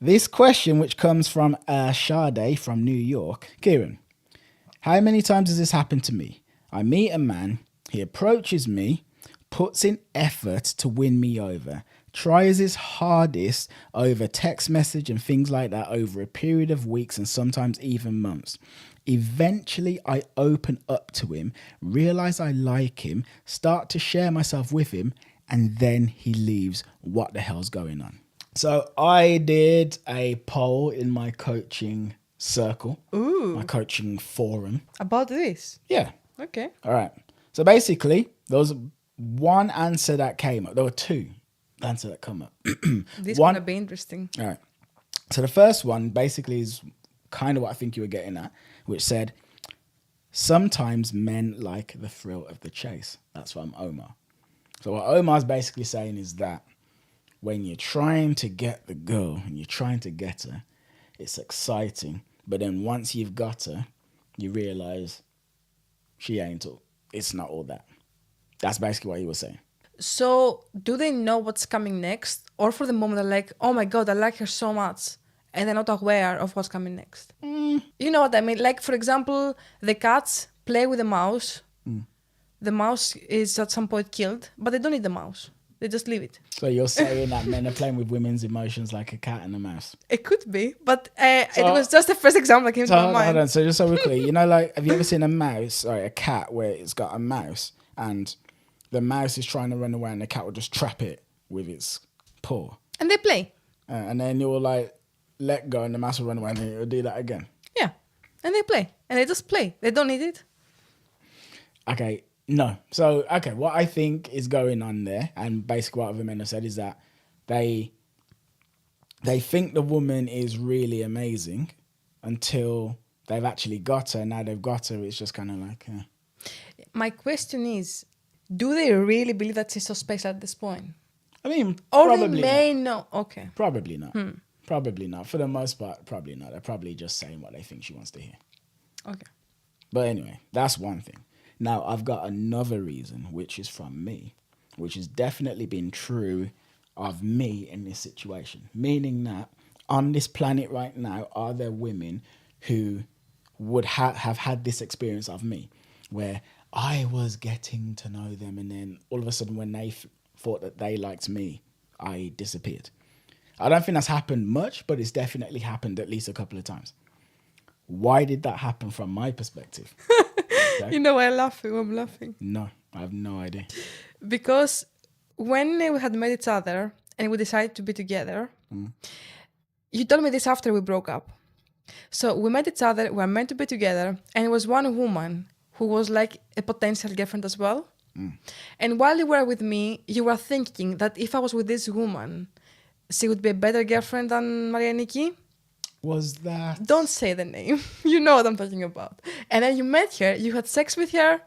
This question, which comes from Sade from New York. Kieran, how many times has this happened to me? I meet a man, he approaches me, puts in effort to win me over, tries his hardest over text message and things like that over a period of weeks and sometimes even months. Eventually, I open up to him, realize I like him, start to share myself with him, and then he leaves. What the hell's going on? So I did a poll in my coaching circle, my coaching forum. About this? Yeah. Okay. All right. So basically, there was one answer that came up. There were two answers that come up. This one going to be interesting. All right. So the first one basically is kind of what I think you were getting at, which said, sometimes men like the thrill of the chase. That's from Omar. So what Omar's basically saying is that when you're trying to get the girl and you're trying to get her, it's exciting. But then once you've got her, you realize she ain't all. It's not all that. That's basically what he was saying. So do they know what's coming next? Or for the moment they're like, oh my God, I like her so much. And they're not aware of what's coming next. You know what I mean? Like, for example, the cats play with the mouse. The mouse is at some point killed, but they don't eat the mouse. They just leave it. So you're saying that men are playing with women's emotions like a cat and a mouse? It could be, but it was just the first example that came to my mind. Hold on. So just so we're clear, you know, like, have you ever seen a cat where it's got a mouse and the mouse is trying to run away and the cat will just trap it with its paw? And they play. And then you'll like let go and the mouse will run away and then it'll do that again. Yeah. And they play. And they just play. They don't need it. Okay. No. So, okay, what I think is going on there, and basically what other men have said, is that they think the woman is really amazing until they've actually got her. Now they've got her, it's just kind of like... My question is, do they really believe that she's so special at this point? I mean, or probably they may not. know. Okay. Probably not. Probably not. For the most part, probably not. They're probably just saying what they think she wants to hear. Okay. But anyway, that's one thing. Now, I've got another reason, which is from me, which has definitely been true of me in this situation. Meaning that on this planet right now, are there women who would have had this experience of me, where I was getting to know them and then all of a sudden when they thought that they liked me, I disappeared. I don't think that's happened much, but it's definitely happened at least a couple of times. Why did that happen from my perspective? Okay. You know why I'm laughing? No, I have no idea. Because when we had met each other and we decided to be together, you told me this after we broke up. So we met each other, we were meant to be together, and it was one woman who was like a potential girlfriend as well. And while you were with me, you were thinking that if I was with this woman, she would be a better girlfriend than Maria Niki. Was that... Don't say the name. You know what I'm talking about. And then you met her, you had sex with her,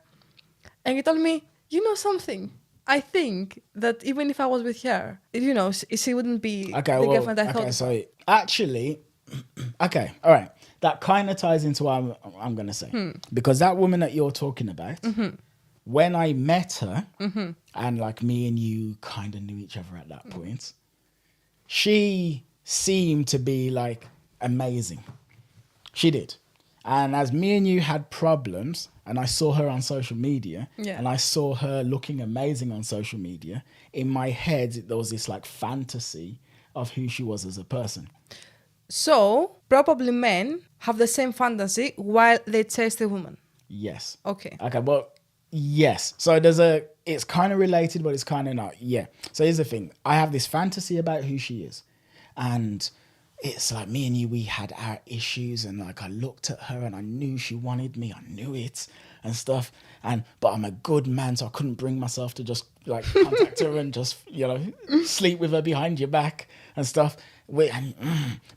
and you told me, you know something? I think that even if I was with her, you know, she wouldn't be the girlfriend I thought. Okay, so actually, okay, all right. That kind of ties into what I'm going to say. Because that woman that you're talking about, when I met her, and like me and you kind of knew each other at that point, she seemed to be like amazing. She did. And as me and you had problems, and I saw her on social media, and I saw her looking amazing on social media, in my head, there was this like fantasy of who she was as a person. So, probably men have the same fantasy while they chase the woman. Yes. Okay. Okay, well, yes. So it's kind of related, but it's kind of not. Yeah. So here's the thing. I have this fantasy about who she is. And it's like me and you, we had our issues, and like I looked at her and I knew she wanted me. I knew it and stuff. But I'm a good man, so I couldn't bring myself to just like contact her and just, you know, sleep with her behind your back and stuff. But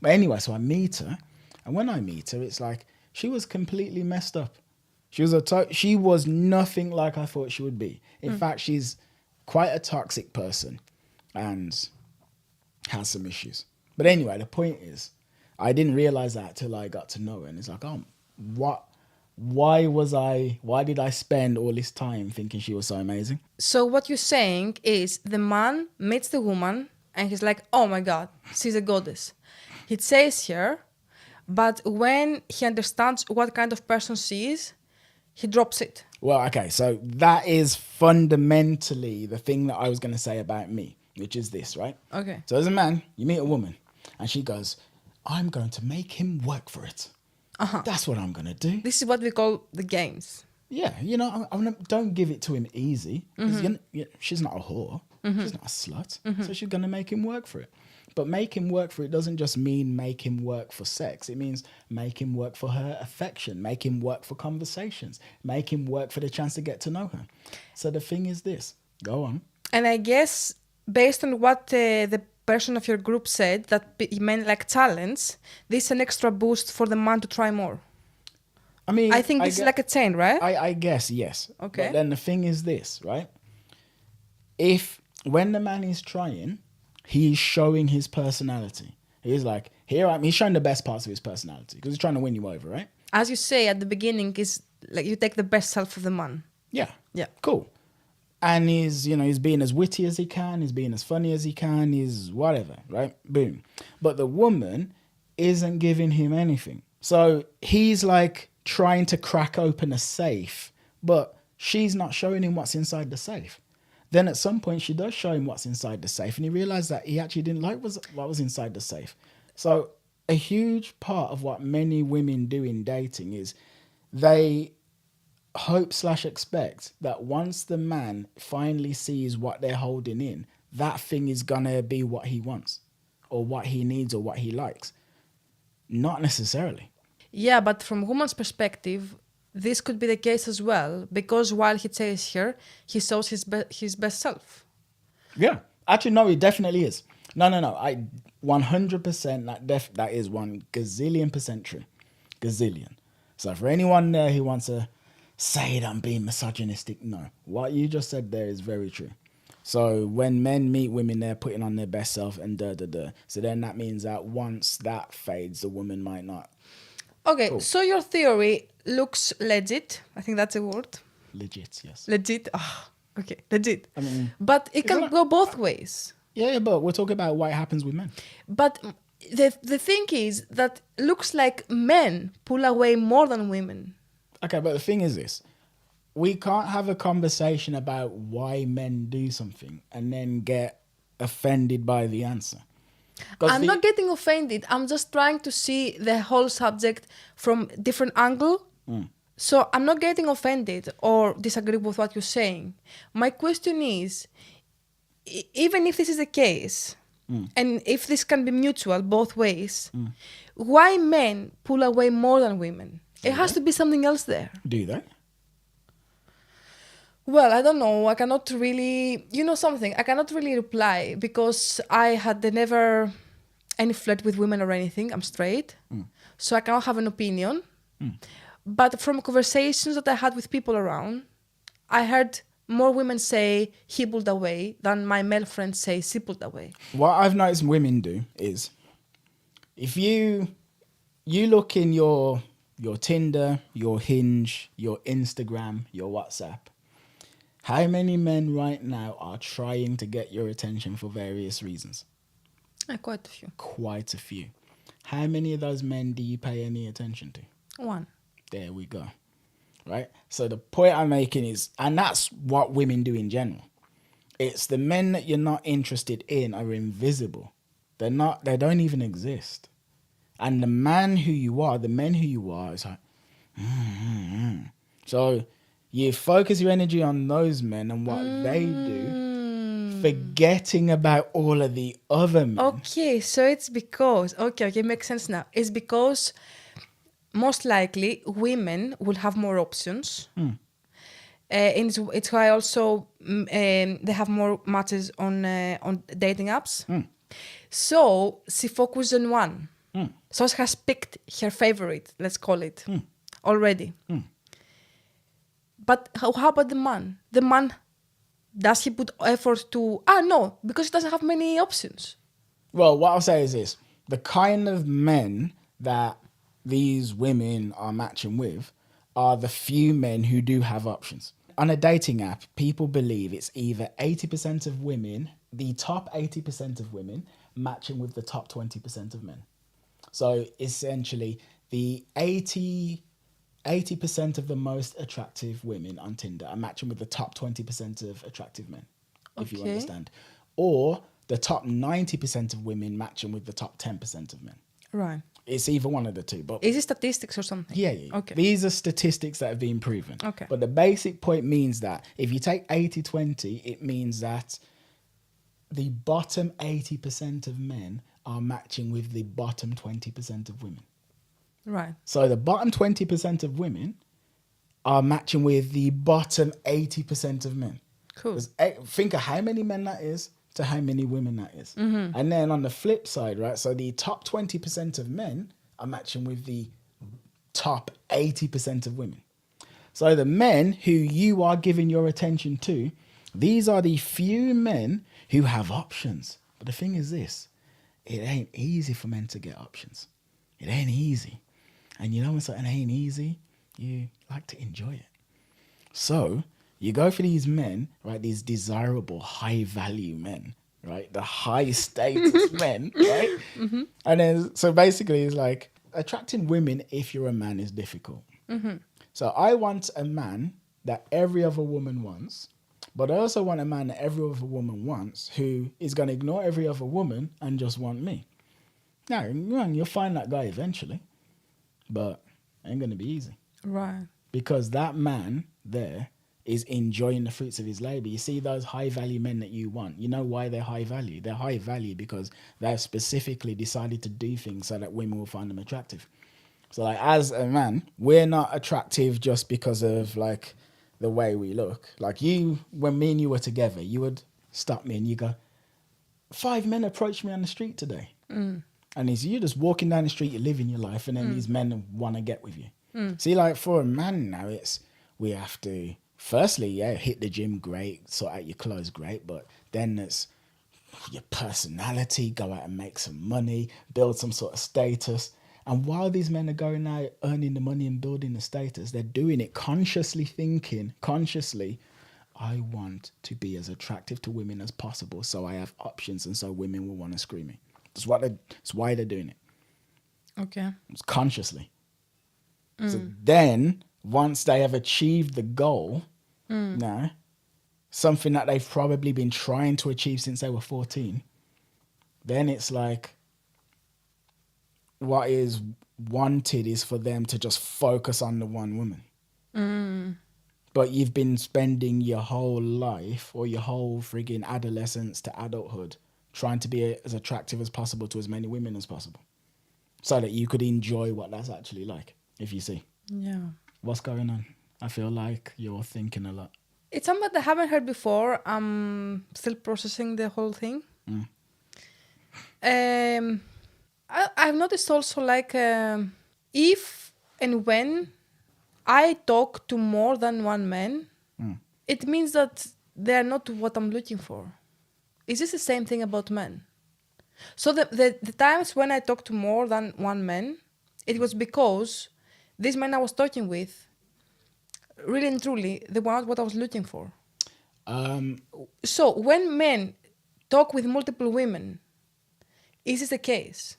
anyway, so I meet her, and when I meet her, it's like she was completely messed up. She was nothing like I thought she would be. In fact, she's quite a toxic person and has some issues. But anyway, the point is, I didn't realize that till I got to know her. And it's like, why did I spend all this time thinking she was so amazing? So what you're saying is the man meets the woman and he's like, oh my God, she's a goddess. He says her, but when he understands what kind of person she is, he drops it. Well, okay, so that is fundamentally the thing that I was going to say about me, which is this, right? Okay. So as a man, you meet a woman and she goes, I'm going to make him work for it. That's what I'm going to do. This is what we call the games. Yeah, you know, don't give it to him easy. 'Cause she's not a whore. She's not a slut. So she's going to make him work for it. But make him work for it doesn't just mean make him work for sex. It means make him work for her affection, make him work for conversations, make him work for the chance to get to know her. So the thing is this. Go on. And I guess based on what the person of your group said, that men like challenge, this is an extra boost for the man to try more. I mean, I think this is like a chain, right? I guess, yes. Okay. But then the thing is this, right? When the man is trying, he's showing his personality. He's like, he's showing the best parts of his personality because he's trying to win you over, right? As you say at the beginning, is like you take the best self of the man. Yeah. Yeah. Cool. And he's being as witty as he can, he's being as funny as he can, he's whatever, right? Boom. But the woman isn't giving him anything. So he's like trying to crack open a safe, but she's not showing him what's inside the safe. Then at some point she does show him what's inside the safe and he realized that he actually didn't like what was inside the safe. So a huge part of what many women do in dating is they hope/expect that once the man finally sees what they're holding in, that thing is gonna be what he wants or what he needs or what he likes. Not necessarily. Yeah, but from woman's perspective, this could be the case as well, because while he chases her, he shows his best self. Yeah. Actually, no, it definitely is. No. I 100% that is 1 gazillion percent true. Gazillion. So for anyone there who wants to say that I'm being misogynistic, no. What you just said there is very true. So when men meet women, they're putting on their best self and So then that means that once that fades, the woman might not. Okay, Cool. So your theory looks legit. I think that's a word. Legit, yes. Legit. Oh, okay, legit. I mean, but it can go both ways. Yeah, but we're talking about what happens with men. But the thing is that looks like men pull away more than women. Okay, but the thing is this. We can't have a conversation about why men do something and then get offended by the answer. I'm not getting offended. I'm just trying to see the whole subject from different angle. So I'm not getting offended or disagree with what you're saying. My question is, even if this is the case, and if this can be mutual both ways, why men pull away more than women? It has to be something else there. Do they? Well, I don't know. I cannot really, something. I cannot really reply because I had never any flirt with women or anything. I'm straight. So I cannot have an opinion. But from conversations that I had with people around, I heard more women say he pulled away than my male friends say she pulled away. What I've noticed women do is if you look in your Tinder, your Hinge, your Instagram, your WhatsApp, how many men right now are trying to get your attention for various reasons? Quite a few. Quite a few. How many of those men do you pay any attention to? 1. There we go. Right? So the point I'm making is, and that's what women do in general. It's the men that you're not interested in are invisible. They don't even exist. And the men who you are is like, So you focus your energy on those men and what they do, forgetting about all of the other men. Okay, so it's because, okay, makes sense now. It's because most likely women will have more options. And it's why also they have more matches on dating apps. So she focused on one. So she has picked her favorite, let's call it, already. But how about the man? The man, does he put effort to... no, because he doesn't have many options. Well, what I'll say is this. The kind of men that these women are matching with are the few men who do have options. On a dating app, people believe it's either 80% of women, the top 80% of women matching with the top 20% of men. So essentially, the 80% of the most attractive women on Tinder are matching with the top 20% of attractive men, if you Okay. understand. Or the top 90% of women matching with the top 10% of men. Right. It's either one of the two. But Is it statistics or something? yeah. Okay. These are statistics that have been proven. Okay. But the basic point means that if you take 80-20, it means that the bottom 80% of men are matching with the bottom 20% of women. Right. So the bottom 20% of women are matching with the bottom 80% of men. Cool. Think of how many men that is to how many women that is. And then on the flip side, right? So the top 20% of men are matching with the top 80% of women. So the men who you are giving your attention to, these are the few men who have options. But the thing is this, it ain't easy for men to get options. It ain't easy. And you know when something ain't easy, you like to enjoy it. So you go for these men, right? These desirable, high value men, right? The high status men, right? And then, so basically it's like attracting women if you're a man is difficult. So I want a man that every other woman wants, but I also want a man that every other woman wants who is going to ignore every other woman and just want me. Now, you'll find that guy eventually, but it ain't going to be easy. Right. Because that man there is enjoying the fruits of his labor. You see those high value men that you want. You know why they're high value? They're high value because they've specifically decided to do things so that women will find them attractive. So like as a man, we're not attractive just because of like the way we look. Like you, when me and you were together, you would stop me and you go, 5 men approached me on the street today. And it's you just walking down the street, you're living your life, and then these men want to get with you. See, like for a man now, we have to firstly, hit the gym, great, sort out your clothes, great, but then it's your personality, go out and make some money, build some sort of status. And while these men are going out earning the money and building the status, they're doing it consciously thinking, I want to be as attractive to women as possible, so I have options, and so women will want to screw me. That's why they're doing it. Okay. It's consciously. So then, once they have achieved the goal, now, something that they've probably been trying to achieve since they were 14, then it's like, what is wanted is for them to just focus on the one woman. But you've been spending your whole life or your whole frigging adolescence to adulthood trying to be as attractive as possible to as many women as possible so that you could enjoy what that's actually like, if you see. Yeah. What's going on? I feel like you're thinking a lot. It's something that I haven't heard before. I'm still processing the whole thing. I've noticed also like if and when I talk to more than one man, it means that they're not what I'm looking for. Is this the same thing about men? So the times when I talked to more than one man, it was because these men I was talking with, really and truly, they were not what I was looking for. So when men talk with multiple women, is this the case?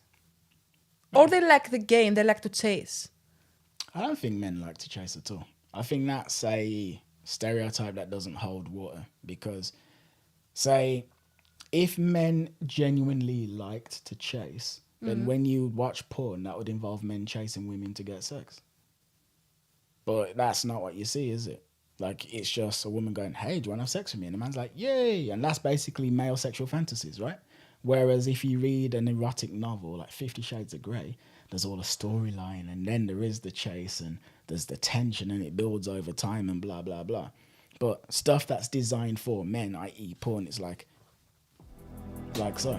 Or they like the game, they like to chase? I don't think men like to chase at all. I think that's a stereotype that doesn't hold water because, say, if men genuinely liked to chase, then when you watch porn, that would involve men chasing women to get sex. But that's not what you see, is it? Like, it's just a woman going, hey, do you want to have sex with me? And the man's like, yay. And that's basically male sexual fantasies, right? Whereas if you read an erotic novel like 50 Shades of Grey, there's all a storyline and then there is the chase and there's the tension and it builds over time and blah, blah, blah. But stuff that's designed for men, i.e. porn, it's like so.